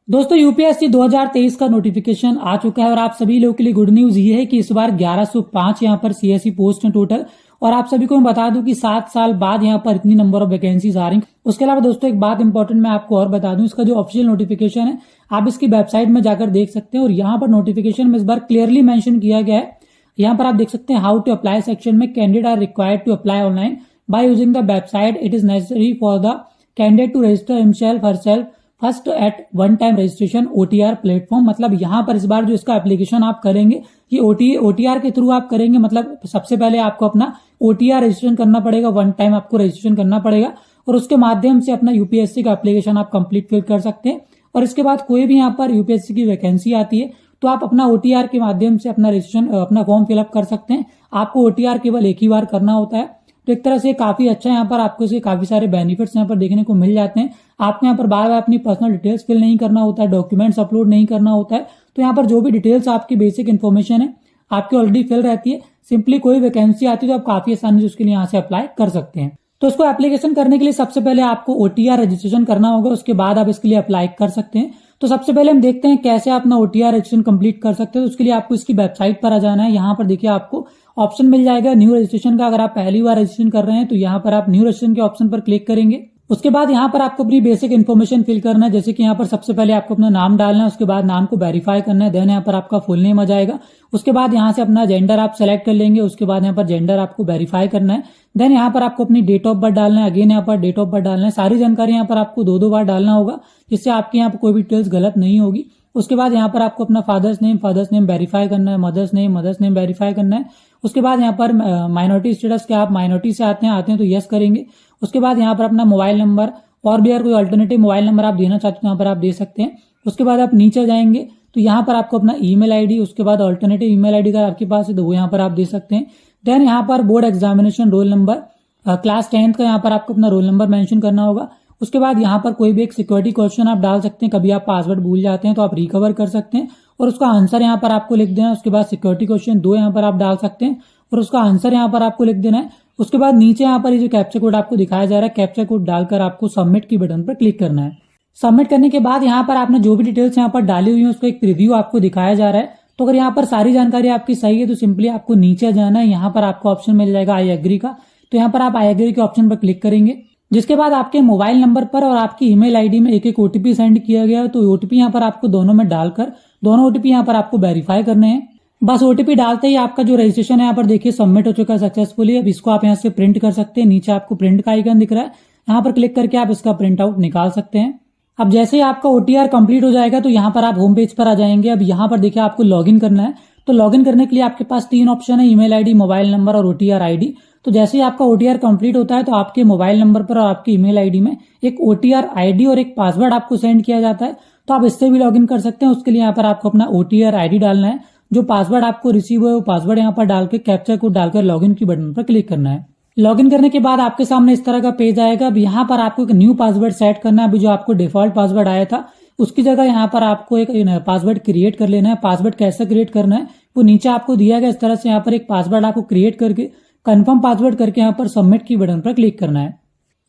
दोस्तों यूपीएससी 2023 का नोटिफिकेशन आ चुका है और आप सभी लोगों के लिए गुड न्यूज ये है कि इस बार 1105 यहाँ पर सीएससी पोस्ट हैं टोटल। और आप सभी को मैं बता दूं कि 7 साल बाद यहाँ पर इतनी नंबर ऑफ वैकेंसीज आ रही। उसके अलावा दोस्तों एक बात इंपॉर्टेंट मैं आपको और बता दूं, इसका जो ऑफिशियल नोटिफिकेशन है आप इसकी वेबसाइट में जाकर देख सकते हैं। और यहाँ पर नोटिफिकेशन में इस बार क्लियरली मेंशन किया गया है। यहाँ पर आप देख सकते हैं हाउ टू अप्लाई सेक्शन में candidate are required to apply online by using the website. It is necessary for the candidate to register himself herself first at one time registration OTR platform. मतलब यहाँ पर इस बार जो इसका application आप करेंगे ये ओटीआर के थ्रू आप करेंगे। मतलब सबसे पहले आपको अपना ओटीआर रजिस्ट्रेशन करना पड़ेगा, वन टाइम आपको रजिस्ट्रेशन करना पड़ेगा और उसके माध्यम से अपना यूपीएससी का एप्लीकेशन आप कंप्लीट फिल कर सकते हैं। और इसके बाद कोई भी यहाँ पर यूपीएससी की वैकेंसी आती है तो आप अपना ओटीआर के माध्यम से अपना रजिस्ट्रेशन अपना फॉर्म फिलअप कर सकते हैं। आपको ओटीआर केवल एक ही बार करना होता है। तो एक तरह से काफी अच्छा है, यहाँ पर आपको इसके काफी सारे बेनिफिट्स यहाँ पर देखने को मिल जाते हैं। आपको यहाँ पर बार बार अपनी पर्सनल डिटेल्स फिल नहीं करना होता है, डॉक्यूमेंट्स अपलोड नहीं करना होता है। तो यहाँ पर जो भी डिटेल्स आपकी बेसिक इन्फॉर्मेशन है आपकी ऑलरेडी फिल रहती है। सिंपली कोई वैकेंसी आती है तो आप काफी आसानी से उसके लिए यहाँ से अप्लाई कर सकते हैं। तो उसको एप्लीकेशन करने के लिए सबसे पहले आपको ओटीआर रजिस्ट्रेशन करना होगा, उसके बाद आप इसके लिए अप्लाई कर सकते हैं। तो सबसे पहले हम देखते हैं कैसे आप अपना ओटीआर रजिस्ट्रेशन कंप्लीट कर सकते हैं। तो उसके लिए आपको इसकी वेबसाइट पर आ जाना है। यहाँ पर देखिए आपको ऑप्शन मिल जाएगा न्यू रजिस्ट्रेशन का। अगर आप पहली बार रजिस्ट्रेशन कर रहे हैं तो यहाँ पर आप न्यू रजिस्ट्रेशन के ऑप्शन पर क्लिक करेंगे। उसके बाद यहाँ पर आपको अपनी बेसिक इन्फॉर्मेशन फिल करना है, जैसे कि यहाँ पर सबसे पहले आपको अपना नाम डालना है, उसके बाद नाम को वेरीफाई करना है, देन यहाँ पर आपका फुल नेम आ जाएगा। उसके बाद यहाँ से अपना जेंडर आप सेलेक्ट कर लेंगे, उसके बाद यहाँ पर जेंडर आपको वेरीफाई करना है। देन यहाँ पर आपको अपनी डेट ऑफ बर्थ डालना है, अगेन यहाँ पर डेट ऑफ बर्थ डालना है। सारी जानकारी यहाँ पर आपको दो बार डालना होगा जिससे आपके यहाँ पर कोई भी डिटेल्स गलत नहीं होगी। उसके बाद यहाँ पर आपको अपना फादर्स नेम वेरीफाई करना है, मदर्स नेम वेरीफाई करना है। उसके बाद यहाँ पर माइनॉरिटी स्टेटस के आप माइनॉरिटी से आते हैं तो यस करेंगे। उसके बाद यहाँ पर अपना मोबाइल नंबर और भी अगर कोई अल्टरनेटिव मोबाइल नंबर आप देना चाहते हो यहाँ पर आप दे सकते हैं। उसके बाद आप नीचे जाएंगे तो यहाँ पर आपको अपना ईमेल आईडी, उसके बाद अल्टरनेटिव ईमेल आईडी अगर आपके पास है तो वो यहाँ पर आप दे सकते हैं। देन यहाँ पर board examination roll number, class 10th का यहाँ पर आपको अपना रोल नंबर मेंशन करना होगा। उसके बाद यहाँ पर कोई भी एक सिक्योरिटी क्वेश्चन आप डाल सकते हैं, कभी आप पासवर्ड भूल जाते हैं तो आप रिकवर कर सकते हैं और उसका आंसर यहाँ पर आपको लिख देना है। उसके बाद सिक्योरिटी क्वेश्चन 2 यहाँ पर आप डाल सकते हैं और उसका आंसर यहाँ पर आपको लिख देना है। उसके बाद नीचे यहाँ पर ये जो कैप्चा कोड आपको दिखाया जा रहा है, कैप्चा कोड डालकर आपको सबमिट की बटन पर क्लिक करना है। सबमिट करने के बाद यहाँ पर आपने जो भी डिटेल्स यहाँ पर डाली हुई है उसको एक प्रीव्यू आपको दिखाया जा रहा है। तो अगर यहाँ पर सारी जानकारी आपकी सही है तो सिंपली आपको नीचे जाना है। यहाँ पर आपको ऑप्शन मिल जाएगा आई एग्री का, तो यहाँ पर आप आई एग्री के ऑप्शन पर क्लिक करेंगे। जिसके बाद आपके मोबाइल नंबर पर और आपकी ईमेल आईडी में एक ओटीपी सेंड किया गया है। तो ओटीपी यहाँ पर आपको दोनों में डालकर दोनों ओटीपी यहाँ पर आपको वेरीफाई करने हैं। बस ओटीपी डालते ही आपका जो रजिस्ट्रेशन है यहाँ पर देखिए सबमिट हो चुका है सक्सेसफुली। अब इसको आप यहाँ से प्रिंट कर सकते हैं। नीचे आपको प्रिंट का आइकन दिख रहा है, यहाँ पर क्लिक करके आप इसका प्रिंट आउट निकाल सकते हैं। अब जैसे ही आपका ओटीआर कंप्लीट हो जाएगा तो यहाँ पर आप होम पेज पर आ जाएंगे। अब यहाँ पर देखिए आपको लॉगिन करना है। तो लॉगिन करने के लिए आपके पास 3 ऑप्शन है, ईमेल आईडी, मोबाइल नंबर और ओटीआर आईडी। तो जैसे ही आपका ओटीआर कंप्लीट होता है तो आपके मोबाइल नंबर पर और आपकी ईमेल आईडी में एक ओटीआर आईडी और एक पासवर्ड आपको सेंड किया जाता है। तो आप इससे भी लॉगिन कर सकते हैं। उसके लिए यहाँ पर आपको अपना ओटीआर आईडी डालना है, जो पासवर्ड आपको रिसीव हुआ है वो पासवर्ड यहाँ पर डाल के कैप्चा कोड डालकर लॉगिन की बटन पर क्लिक करना है। लॉगिन करने के बाद आपके सामने इस तरह का पेज आएगा। अब यहाँ पर आपको एक न्यू पासवर्ड सेट करना है। अभी जो आपको डिफॉल्ट पासवर्ड आया था उसकी जगह यहाँ पर आपको एक पासवर्ड क्रिएट कर लेना है। पासवर्ड कैसे क्रिएट करना है वो नीचे आपको दिया गया। इस तरह से यहाँ पर एक पासवर्ड आपको क्रिएट करके कंफर्म पासवर्ड करके यहाँ पर सबमिट की बटन पर क्लिक करना है।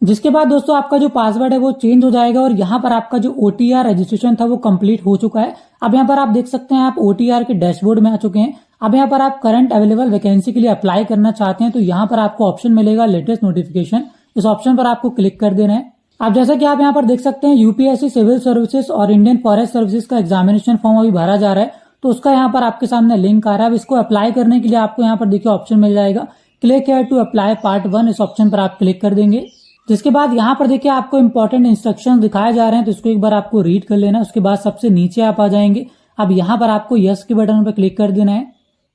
जिसके बाद दोस्तों आपका जो पासवर्ड है वो चेंज हो जाएगा और यहाँ पर आपका जो ओटीआर रजिस्ट्रेशन था वो कंप्लीट हो चुका है। अब यहाँ पर आप देख सकते हैं आप ओटीआर के डैशबोर्ड में आ चुके हैं। अब यहाँ पर आप करंट अवेलेबल वैकेंसी के लिए अप्लाई करना चाहते हैं तो यहाँ पर आपको ऑप्शन मिलेगा लेटेस्ट नोटिफिकेशन, इस ऑप्शन पर आपको क्लिक कर देना है। अब जैसा कि आप यहाँ पर देख सकते हैं यूपीएससी सिविल सर्विसेज और इंडियन फॉरेस्ट सर्विसेज का एग्जामिनेशन फॉर्म अभी भरा जा रहा है। तो उसका यहाँ पर आपके सामने लिंक आ रहा है। अब इसको अप्लाई करने के लिए आपको यहाँ पर देखिए ऑप्शन मिल जाएगा click here to apply part 1, इस ऑप्शन पर आप क्लिक कर देंगे। जिसके बाद यहाँ पर देखिए आपको इंपॉर्टेंट इंस्ट्रक्शंस दिखाए जा रहे हैं तो इसको एक बार आपको रीड कर लेना है। उसके बाद सबसे नीचे आप आ जाएंगे। अब यहाँ पर आपको यस के बटन पर क्लिक कर देना है।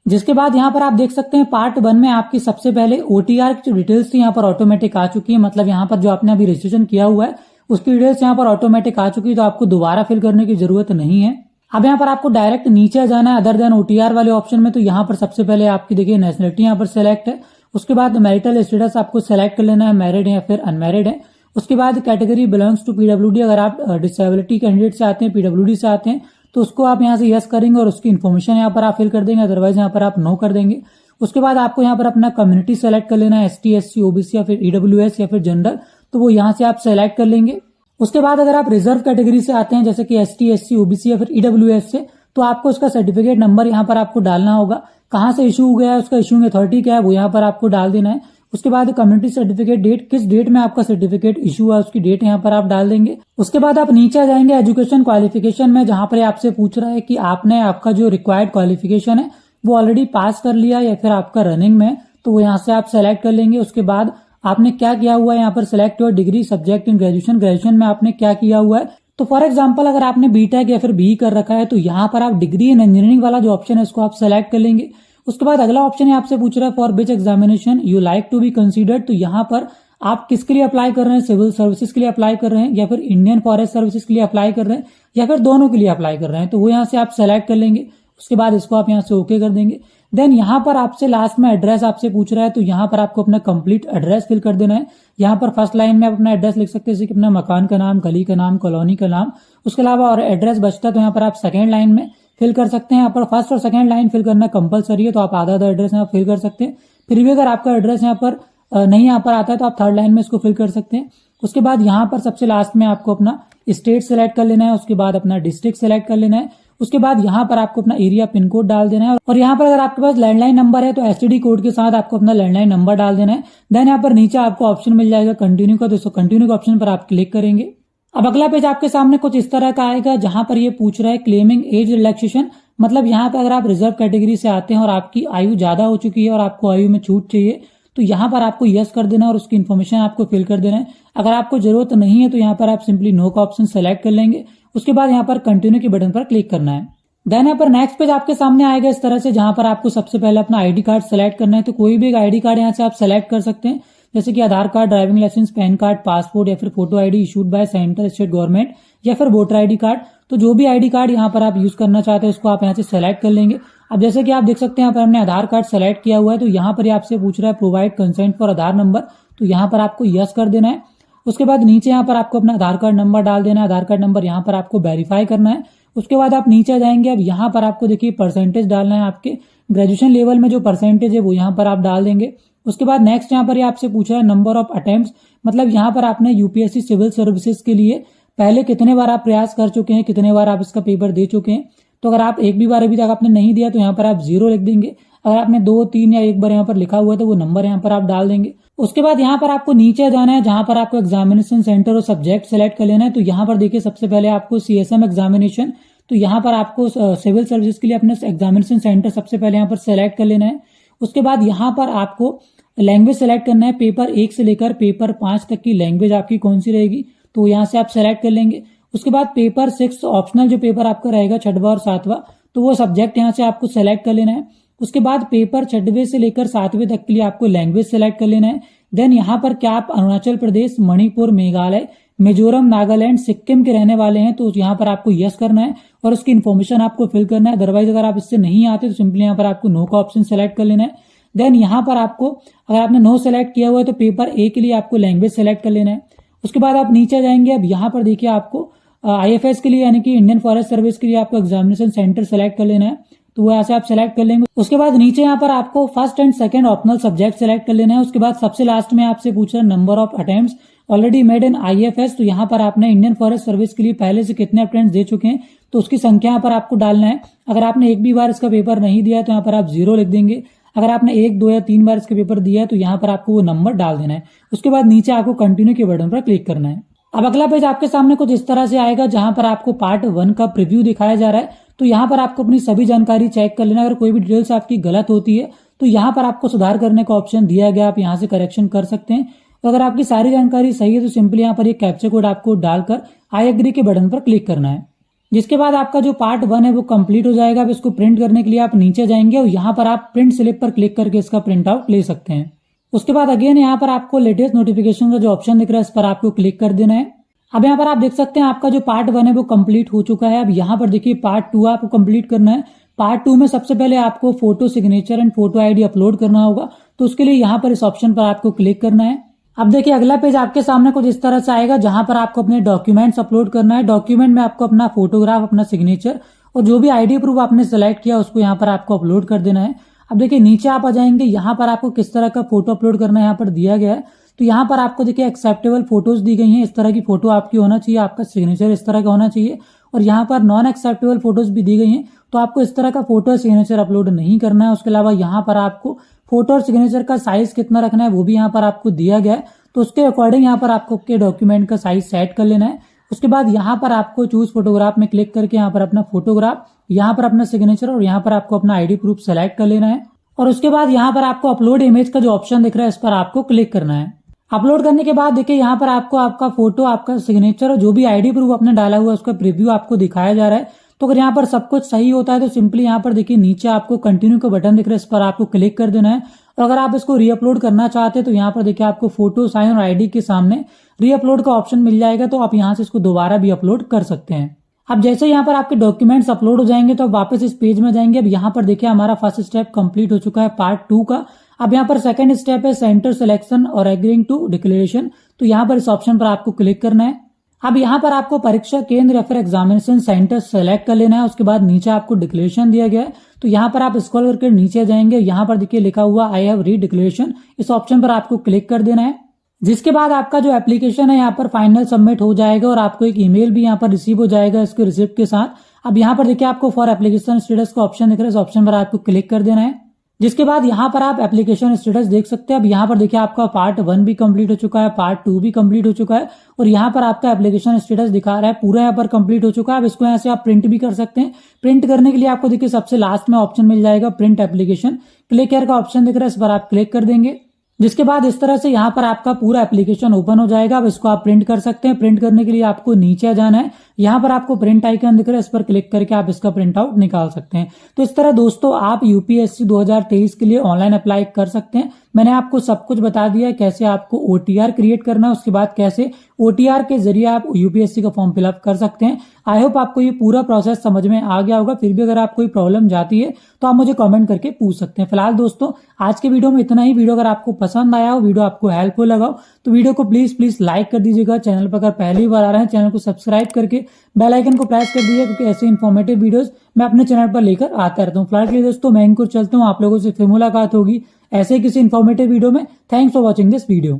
जिसके बाद यहाँ पर आप देख सकते हैं पार्ट 1 में आपकी सबसे पहले ओटीआर की जो डिटेल्स थी यहाँ पर ऑटोमेटिक आ चुकी है। मतलब यहाँ पर जो आपने अभी रजिस्ट्रेशन किया हुआ है उसकी डिटेल्स यहाँ पर ऑटोमेटिक आ चुकी है, तो आपको दोबारा फिल करने की जरूरत नहीं है। अब यहाँ पर आपको डायरेक्ट नीचे जाना है अदर देन ओटीआर वाले ऑप्शन में। तो यहाँ पर सबसे पहले आपकी देखिए नेशनलिटी यहाँ पर सिलेक्ट है। उसके बाद मैरिटल स्टेटस आपको सेलेक्ट कर लेना है, मैरिड है या फिर अनमैरिड है। उसके बाद कैटेगरी बिलोंग्स टू पीडब्ल्यूडी, अगर आप डिसेबिलिटी कैंडिडेट से आते हैं, पीडब्ल्यूडी से आते हैं तो उसको आप यहाँ से यस करेंगे और उसकी इन्फॉर्मेशन यहाँ पर आप फिल कर देंगे, अदरवाइज यहाँ पर आप नो कर देंगे। उसके बाद आपको यहाँ पर अपना कम्युनिटी सेलेक्ट कर लेना है, एसटी, एससी, ओबीसी या फिर ईडब्ल्यूएस या फिर जनरल, तो वो यहाँ से आप सेलेक्ट कर लेंगे। उसके बाद अगर आप रिजर्व कैटेगरी से आते हैं जैसे कि एसटी, एससी, ओबीसी या फिर ईडब्ल्यूएस से, तो आपको उसका सर्टिफिकेट नंबर यहाँ पर आपको डालना होगा। कहाँ से इशू हो गया है, उसका इशूइंग अथॉरिटी क्या है, वो यहाँ पर आपको डाल देना है। उसके बाद कम्युनिटी सर्टिफिकेट डेट, किस डेट में आपका सर्टिफिकेट इशू हुआ उसकी डेट यहाँ पर आप डाल देंगे। उसके बाद आप नीचे आ जाएंगे एजुकेशन क्वालिफिकेशन में, जहां पर आपसे पूछ रहा है कि आपने आपका जो रिक्वायर्ड क्वालिफिकेशन है वो ऑलरेडी पास कर लिया या फिर आपका रनिंग में, तो वो यहाँ से आप सेलेक्ट कर लेंगे। उसके बाद आपने क्या किया हुआ है, यहाँ पर select your degree subject in graduation, graduation में आपने क्या किया हुआ है। तो फॉर एग्जांपल अगर आपने बीटेक या फिर बीई कर रखा है तो यहाँ पर आप डिग्री इन इंजीनियरिंग वाला जो ऑप्शन है उसको आप सेलेक्ट कर लेंगे। उसके बाद अगला ऑप्शन है आपसे पूछ रहा है for which examination you like to be considered, तो यहाँ पर आप किसके लिए अप्लाई कर रहे हैं, सिविल सर्विसेज के लिए अप्लाई कर रहे हैं या फिर इंडियन फॉरेस्ट सर्विसेज के लिए अप्लाई कर रहे हैं या फिर दोनों के लिए अप्लाई कर रहे हैं, तो वो यहाँ से आप सेलेक्ट कर लेंगे। उसके बाद इसको आप यहाँ से ओके कर देंगे। देन यहाँ पर आपसे लास्ट में एड्रेस आपसे पूछ रहा है, तो यहाँ पर आपको अपना कंप्लीट एड्रेस फिल कर देना है। यहाँ पर फर्स्ट लाइन में आप अपना एड्रेस लिख सकते हैं, जैसे कि अपना मकान का नाम, गली का नाम, कॉलोनी का नाम। उसके अलावा और एड्रेस बचता है तो यहाँ पर आप सेकेंड लाइन में फिल कर सकते हैं। यहाँ पर फर्स्ट और सेकेंड लाइन फिल करना कंपलसरी है, तो आप आधा एड्रेस यहाँ फिल कर सकते हैं। फिर भी अगर आपका एड्रेस यहाँ पर नहीं यहाँ पर आता है तो आप थर्ड लाइन में इसको फिल कर सकते हैं। उसके बाद यहाँ पर सबसे लास्ट में आपको अपना स्टेट सेलेक्ट कर लेना है, उसके बाद अपना डिस्ट्रिक्ट सेलेक्ट कर लेना है। उसके बाद यहाँ पर आपको अपना एरिया पिन कोड डाल देना है और यहाँ पर अगर आपके पास लैंडलाइन नंबर है तो एसटीडी कोड के साथ आपको अपना लैंडलाइन नंबर डाल देना है। देन यहाँ पर नीचे आपको ऑप्शन मिल जाएगा कंटिन्यू का, तो कंटिन्यू के ऑप्शन पर आप क्लिक करेंगे। अब अगला पेज आपके सामने कुछ इस तरह का आएगा, जहां पर ये पूछ रहा है क्लेमिंग एज रिलैक्सेशन, मतलब यहाँ पे अगर आप रिजर्व कैटेगरी से आते हैं और आपकी आयु ज्यादा हो चुकी है और आपको आयु में छूट चाहिए, तो यहाँ पर आपको यस कर देना और उसकी इन्फॉर्मेशन आपको फिल कर देना है। अगर आपको जरूरत नहीं है तो यहाँ पर आप सिंपली नो का ऑप्शन सेलेक्ट कर लेंगे। उसके बाद यहाँ पर कंटिन्यू के बटन पर क्लिक करना है। देन यहाँ पर नेक्स्ट पेज आपके सामने आएगा इस तरह से, जहां पर आपको सबसे पहले अपना आईडी कार्ड सेलेक्ट करना है। तो कोई भी एक आईडी कार्ड यहाँ से आप सेलेक्ट कर सकते हैं, जैसे कि Aadhaar card, driving licence, PAN card, passport या फिर photo ID issued by central state government या फिर वोटर आईडी कार्ड। तो जो भी आईडी कार्ड यहाँ पर आप यूज करना चाहते हैं उसको आप यहाँ से सेलेक्ट कर लेंगे। अब जैसे कि आप देख सकते हैं यहाँ पर हमने आधार कार्ड सेलेक्ट किया हुआ है, तो यहाँ पर आपसे पूछ रहा है provide consent for Aadhaar number, तो यहाँ पर आपको यस कर देना है। उसके बाद नीचे यहाँ पर आपको अपना आधार कार्ड नंबर डाल देना है, आधार कार्ड नंबर यहाँ पर आपको वेरीफाई करना है। उसके बाद आप नीचे जाएंगे, अब यहाँ पर आपको देखिए परसेंटेज डालना है, आपके ग्रेजुएशन लेवल में जो परसेंटेज है वो यहाँ पर आप डाल देंगे। उसके बाद नेक्स्ट यहाँ पर आपसे पूछा है नंबर ऑफ अटेम्प्ट्स, मतलब यहाँ पर आपने यूपीएससी सिविल सर्विसेज के लिए पहले कितने बार आप प्रयास कर चुके हैं, कितने बार आप इसका पेपर दे चुके हैं। तो अगर आप एक भी बार अभी तक आपने नहीं दिया तो यहाँ पर आप 0 लिख देंगे। अगर आपने 2, 3 या 1 बार यहाँ पर लिखा हुआ है तो वो नंबर यहाँ पर आप डाल देंगे। उसके बाद यहाँ पर आपको नीचे जाना है, जहां पर आपको एग्जामिनेशन सेंटर और सब्जेक्ट सेलेक्ट कर लेना है। तो यहाँ पर देखिए सबसे पहले आपको सीएसएम एग्जामिनेशन, तो यहाँ पर आपको सिविल सर्विसेज के लिए अपना एग्जामिनेशन सेंटर सबसे पहले यहाँ पर सेलेक्ट कर लेना है। उसके बाद यहाँ पर आपको लैंग्वेज सेलेक्ट करना है, पेपर 1 से लेकर पेपर 5 तक की लैंग्वेज आपकी कौन सी रहेगी, तो यहाँ से आप सेलेक्ट कर लेंगे। उसके बाद पेपर 6 ऑप्शनल जो पेपर आपका रहेगा 6वां और 7वां, तो वो सब्जेक्ट यहाँ से आपको सेलेक्ट कर लेना है। उसके बाद पेपर 6वें से लेकर 7वें तक के लिए आपको लैंग्वेज सेलेक्ट कर लेना है। देन यहाँ पर क्या आप अरुणाचल प्रदेश, मणिपुर, मेघालय, मिजोरम, नागालैंड, सिक्किम के रहने वाले हैं, तो यहाँ पर आपको यस करना है और उसकी इन्फॉर्मेशन आपको फिल करना है। अदरवाइज अगर आप इससे नहीं आते तो सिंपली यहाँ पर आपको नो का ऑप्शन सेलेक्ट कर लेना है। देन यहाँ पर आपको अगर आपने नो सेलेक्ट किया हुआ है तो पेपर A के लिए आपको लैंग्वेज सेलेक्ट कर लेना है। उसके बाद आप नीचे जाएंगे, अब यहाँ पर देखिए आपको IFS के लिए यानी कि इंडियन फॉरेस्ट सर्विस के लिए आपको एग्जामिनेशन सेंटर सेलेक्ट कर लेना है, तो वो ऐसे आप सेलेक्ट कर लेंगे। उसके बाद नीचे यहाँ पर आपको first and second optional subject select कर लेना है। उसके बाद सबसे लास्ट में आपसे पूछ रहा है number of attempts already made in IFS, तो यहाँ पर आपने इंडियन फॉरेस्ट सर्विस के लिए पहले से कितने अटेम्प्ट्स दे चुके हैं, तो उसकी संख्या यहाँ पर आपको डालना है। अगर आपने एक भी बार इसका पेपर नहीं दिया तो यहाँ पर आप 0 लिख देंगे। अगर आपने 1, 2 या 3 बार इसका पेपर दिया है तो यहाँ पर आपको वो नंबर डाल देना है। उसके बाद नीचे आपको कंटिन्यू के बटन पर क्लिक करना है। अब अगला पेज आपके सामने कुछ इस तरह से आएगा, जहां पर आपको पार्ट 1 का प्रीव्यू दिखाया जा रहा है। तो यहाँ पर आपको अपनी सभी जानकारी चेक कर लेना, अगर कोई भी डिटेल्स आपकी गलत होती है तो यहाँ पर आपको सुधार करने का ऑप्शन दिया गया, आप यहाँ से करेक्शन कर सकते हैं। तो अगर आपकी सारी जानकारी सही है तो सिंपली यहाँ पर एक कैप्चा कोड आपको डालकर आई एग्री के बटन पर क्लिक करना है। जिसके बाद आपका जो पार्ट 1 है वो कंप्लीट हो जाएगा। अब इसको प्रिंट करने के लिए आप नीचे जाएंगे और यहाँ पर आप प्रिंट स्लिप पर क्लिक करके इसका प्रिंट आउट ले सकते हैं। उसके बाद अगेन यहाँ पर आपको लेटेस्ट नोटिफिकेशन का जो ऑप्शन दिख रहा है इस पर आपको क्लिक कर देना है। अब यहाँ पर आप देख सकते हैं आपका जो पार्ट 1 है वो कंप्लीट हो चुका है। अब यहाँ पर देखिए पार्ट 2 आपको कंप्लीट करना है। पार्ट 2 में सबसे पहले आपको photo signature and photo ID upload करना होगा, तो उसके लिए यहाँ पर इस ऑप्शन पर आपको क्लिक करना है। अब देखिए अगला पेज आपके सामने कुछ इस तरह से आएगा, जहां पर आपको अपने डॉक्यूमेंट्स अपलोड करना है। डॉक्यूमेंट में आपको अपना फोटोग्राफ, अपना सिग्नेचर और जो भी आईडी प्रूफ आपने सेलेक्ट किया उसको यहाँ पर आपको अपलोड कर देना है। अब देखिए नीचे आप आ जाएंगे, यहाँ पर आपको किस तरह का फोटो अपलोड करना है यहाँ पर दिया गया है। तो यहाँ पर आपको देखिए एक्सेप्टेबल फोटोज दी गई हैं, इस तरह की फोटो आपकी होना चाहिए, आपका सिग्नेचर इस तरह का होना चाहिए। और यहाँ पर नॉन एक्सेप्टेबल फोटोज भी दी गई हैं, तो आपको इस तरह का फोटो सिग्नेचर अपलोड नहीं करना है। उसके अलावा यहाँ पर आपको फोटो और सिग्नेचर का साइज कितना रखना है वो भी यहाँ पर आपको दिया गया है, तो उसके अकॉर्डिंग यहाँ पर आपको के डॉक्यूमेंट का साइज सेट कर लेना है। उसके बाद यहाँ पर आपको चूज फोटोग्राफ में क्लिक करके यहाँ पर अपना फोटोग्राफ, यहाँ पर अपना सिग्नेचर और यहाँ पर आपको अपना आईडी प्रूफ सेलेक्ट कर लेना है। और उसके बाद यहाँ पर आपको अपलोड इमेज का जो ऑप्शन दिख रहा है इस पर आपको क्लिक करना है। अपलोड करने के बाद देखिए यहाँ पर आपको आपका फोटो, आपका सिग्नेचर और जो भी आईडी प्रूफ आपने डाला हुआ है उसका प्रीव्यू आपको दिखाया जा रहा है। तो अगर यहाँ पर सब कुछ सही होता है तो सिंपली यहाँ पर देखिए नीचे आपको कंटिन्यू का बटन दिख रहा है, इस पर आपको क्लिक कर देना है। और अगर आप इसको रीअपलोड करना चाहते हैं तो यहाँ पर देखिए आपको फोटो, साइन और आईडी के सामने रीअपलोड का ऑप्शन मिल जाएगा, तो आप यहाँ से इसको दोबारा भी अपलोड कर सकते हैं। अब जैसे यहाँ पर आपके डॉक्यूमेंट्स अपलोड हो जाएंगे तो आप वापस इस पेज में जाएंगे। अब यहाँ पर देखिए हमारा फर्स्ट स्टेप कंप्लीट हो चुका है पार्ट 2 का। अब यहाँ पर सेकंड स्टेप है सेंटर सिलेक्शन और एग्रीइंग टू डिक्लेरेशन, तो यहाँ पर इस ऑप्शन पर आपको क्लिक करना है। अब यहाँ पर आपको परीक्षा केंद्र या फिर एग्जामिनेशन सेंटर सेलेक्ट कर लेना है। उसके बाद नीचे आपको डिक्लेरेशन दिया गया है, तो यहाँ पर आप स्क्रॉल करके नीचे जाएंगे, यहाँ पर देखिए लिखा हुआ आई हैव रीड डिक्लेरेशन, इस ऑप्शन पर आपको क्लिक कर देना है। जिसके बाद आपका जो एप्लीकेशन है यहाँ पर फाइनल सबमिट हो जाएगा और आपको एक ईमेल भी यहाँ पर रिसीव हो जाएगा इसके रिसिप्ट के साथ। अब यहाँ पर देखिए आपको फॉर एप्लीकेशन स्टेटस का ऑप्शन दिख रहा है, इस ऑप्शन पर आपको क्लिक कर देना है। जिसके बाद यहाँ पर आप एप्लीकेशन स्टेटस देख सकते हैं। अब यहाँ पर देखिए आपका पार्ट 1 भी कंप्लीट हो चुका है, पार्ट 2 भी कंप्लीट हो चुका है और यहाँ पर आपका एप्लीकेशन स्टेटस दिखा रहा है पूरा यहाँ पर कंप्लीट हो चुका है। अब इसको यहाँ से आप प्रिंट भी कर सकते हैं। प्रिंट करने के लिए आपको देखिए सबसे लास्ट में ऑप्शन मिल जाएगा प्रिंट एप्लीकेशन, क्लिक हियर का ऑप्शन दिख रहा है, इस पर आप क्लिक कर देंगे। जिसके बाद इस तरह से यहाँ पर आपका पूरा एप्लीकेशन ओपन हो जाएगा। अब इसको आप प्रिंट कर सकते हैं। प्रिंट करने के लिए आपको नीचे जाना है, यहाँ पर आपको प्रिंट आइकन दिख रहा है, इस पर क्लिक करके आप इसका प्रिंट आउट निकाल सकते हैं। तो इस तरह दोस्तों आप यूपीएससी 2023 के लिए ऑनलाइन अप्लाई कर सकते हैं। मैंने आपको सब कुछ बता दिया है, कैसे आपको ओटीआर क्रिएट करना है, उसके बाद कैसे ओटीआर के जरिए आप यूपीएससी का फॉर्म फिलअप कर सकते हैं। आई होप आपको ये पूरा प्रोसेस समझ में आ गया होगा। फिर भी अगर आप कोई प्रॉब्लम जाती है तो आप मुझे कमेंट करके पूछ सकते हैं। फिलहाल दोस्तों आज के वीडियो में इतना ही। वीडियो अगर आपको पसंद आया हो, वीडियो आपको हेल्पफुल लगा हो तो वीडियो को प्लीज लाइक कर दीजिएगा। चैनल पर अगर पहली बार आ रहे हैं चैनल को सब्सक्राइब करके बेल आइकन को प्रेस कर दीजिए, क्योंकि ऐसे इन्फॉर्मेटिव वीडियोस मैं अपने चैनल पर लेकर आता रहता हूँ। फिलहाल के लिए दोस्तों मैं इनको चलता हूँ, आप लोगों से फिर मुलाकात होगी ऐसे किसी इन्फॉर्मेटिव वीडियो में। Thanks for watching this video.